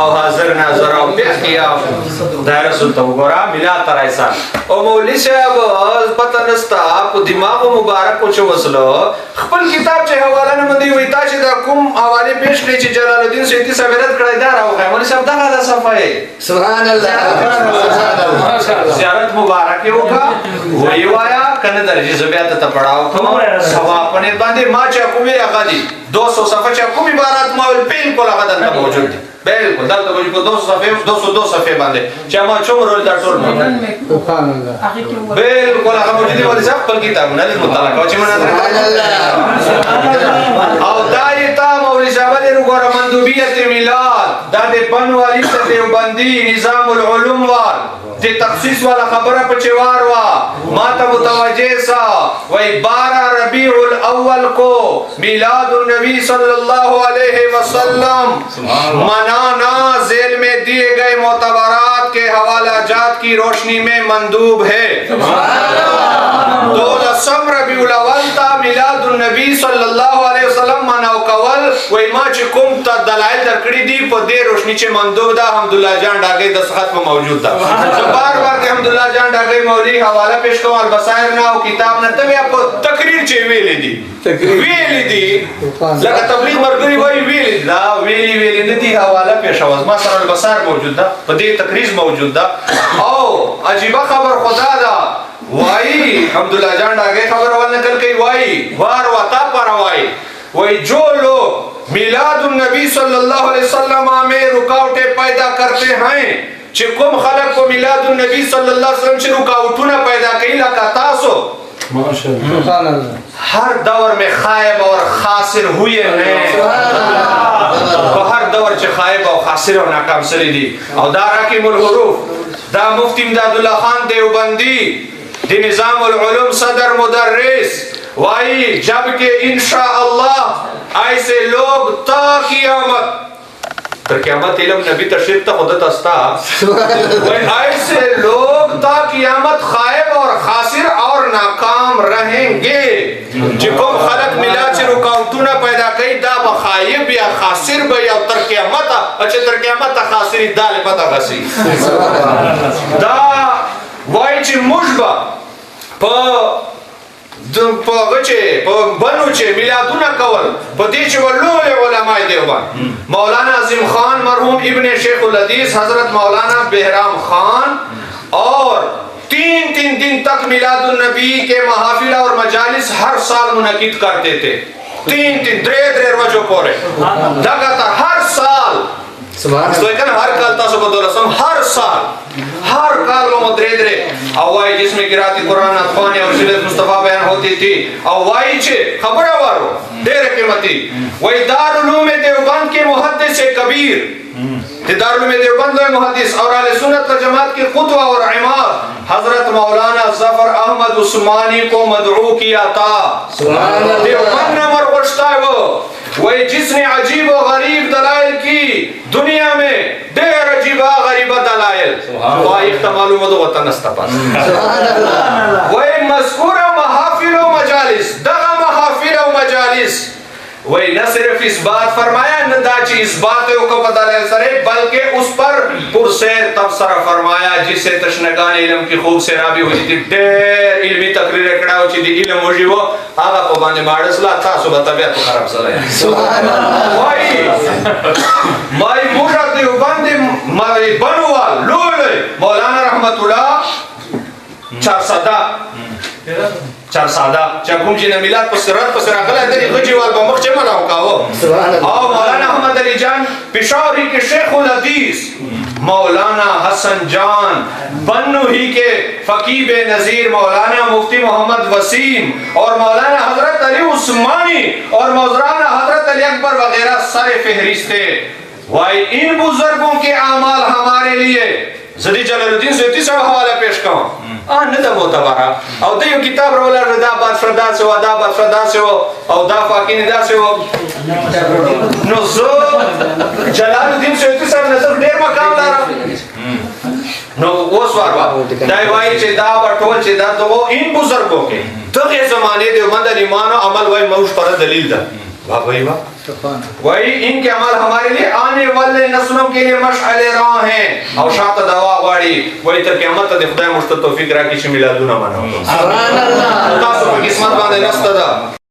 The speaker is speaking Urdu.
او حاضر ناظر او پیش کیا دایره سلطه وګورا ملا ترایسا او مولوی صاحب پته نستا په دماغ مبارک کو چو وسلو خپل کتاب چې حواله نه مندي وي تاسو دا کوم حواله پیش کړی چې جلال الدین سیدی سویرت کړی دا راو مولوی صاحب دا غلا صفای سبحان الله زیارت مبارک وکا وی وایا کنه درجه زبیات ته پڑھاو کوم ثواب پنه باندې ما چې کومه هغه دي 200 صفحه چې کوم عبارت ما بالکل هغه دلته موجود دي بالکل دلته به په 200 صفحه 202 صفحه باندې چې ما څومره ول دا ټول سبحان الله بالکل هغه موجود دي ولې ځکه خپل کتابونه له مطالعه کوي چې منځ او دایته مولوی صاحب له وګوره مندوبیت میلاد دا د بنوالي ته دیوبندي نظام العلوم وال د تخصیص والا خبره په چوار وا ما ته متوجه سا وای 12 ربیع الاول کو میلاد النبی صلی اللہ علیہ وسلم منانا ذیل میں دیے گئے معتبرات کے حوالہ جات کی روشنی میں مندوب ہے 12 ربیع الاول تا میلاد النبی صلی اللہ علیہ وسلم مناو کول وای ما چې کوم ته دلایل درکړي دي په دې روشنی چې مندوب دا حمدالله جان ډاګي د صحت په موجود ده بار بار حمدالله جان ډاګي مولوی حواله پیش کوم البصائر نه او کتاب نه ته بیا په تقریر چې ویلې دي ویلې دي لکه تبلیغ مرګري وای ویلې دا ویلې نه دي حواله پیش اواز ما سره البصائر موجود ده په دې تقریر موجود ده او عجیب خبر خدا دا وای حمدالله جان ډاګي خبر ول نقل کوي وای وار وتا پر وای جو لوگ میلاد النبی صلی اللہ علیہ وسلم میں رکاوٹیں پیدا کرتے ہیں چې کوم خلق کو میلاد النبی صلی اللہ علیہ وسلم سے رکاوٹونه پیدا کړي لکه تاسو سبحان الله ہر دور میں خائب اور خاسر ہوئے ہیں تو ہر دور چې خائب او خاسر او ناکام سری دي او دا راکم الحروف دا مفتی امداد الله خان دیوبندی دی نظام العلوم صدر مدرس وائی جبکہ انشاءاللہ ایسے لوگ تا قیامت تر قیامت علم نبی تشریف تا خودت استا ایسے لوگ تا قیامت خائب اور خاسر اور ناکام رہیں گے جکم خلق ملا چی رکاوٹونا پیدا کئی دا بخائب یا خاسر با یا تر قیامت اچھے تر قیامت خاسری دا لپتا غسی دا وائی چی مجبا پا بنو چه میلادونه کول په دې چې ولول علماء دیوبند مولانا عظیم خان مرحوم ابن شیخ الحدیث حضرت مولانا بہرام خان اور 3 دن تک میلاد النبی کے محافل اور مجالس ہر سال منعقد کرتے تھے 3 درې ورځې پورې لگاتار ہر سال سبحان اللہ ہر کال تاسو کو رسم ہر سال ہر کال وہ درې اوائی جس میں قرات قرآن اطفانی اور سیرت مصطفیٰ بیان ہوتی تھی اوائی چھے خبرہ وارو دیر قیمتی وہی دارالعلوم دیوبند کے محدث کبیر دارالعلوم دیوبند محدث اور اہل سنت و جماعت کی قدوہ اور عماد حضرت مولانا ظفر احمد عثمانی کو مدعو کیا تھا دیوبند نمبر وشتا ہے وہی جس نے عجیب و غریب دلائل کی دنیا میں دیر عجیبہ غریبہ دلائل وہی معلومات وطن استپاس وہی مذکور محافل و مجالس دغا محافل و مجالس وہی نہ صرف اس بات فرمایا نہ داچی اس بات کو پتہ لے سرے بلکہ اس پر پرسیر تبصرہ فرمایا جس سے تشنگان علم کی خوب سے رابی ہوئی تھی دیر علمی تقریر کڑا ہوئی تھی علم ہوئی وہ آگا پا باندے مارس لا تا صبح طبیعت کو خراب سلائے مائی موجہ دیوبندی مائی بنوال لولے مولانا رحمت اللہ 4 سادہ چاکم جی نمیلات پسرات پسراغل ہے دری غجی والبا مخچے مناو کاؤ اور مولانا احمد علی جان پشاوری کے شیخ الحدیث مولانا حسن جان بنو ہی کے فقیب نظیر مولانا مفتی محمد وسیم اور مولانا حضرت علی عثمانی اور مولانا حضرت علی اکبر وغیرہ سارے فہرست تھے وائی ان بزرگوں کے اعمال ہمارے لیے زدی جلالالدین سیوطی سره حواله پیش کوم نه د معتبره او د یو کتاب راولر دا بادشاه داسې و دا بادشاه داسې و او دا فاکینې داسې و نو زه جلالالدین سیوطي سره نظر ډېر مقام لرم نو اوس واروا دا وایي چې دا به ټول چې دا د ان بزرګو کې دغه زمانې دیوبند ایمان او عمل وایي موږ پر دلیل ده بھائی وہی ان کے عمل ہمارے لیے آنے والے نسلوں کے لیے مشعل راہ ہیں اور شاعت دوا غاڑی وہی تر قیامت دے خدای مشت توفیق راکی چھ میلادونه منو سبحان اللہ تاسو په قسمت باندې نسته ده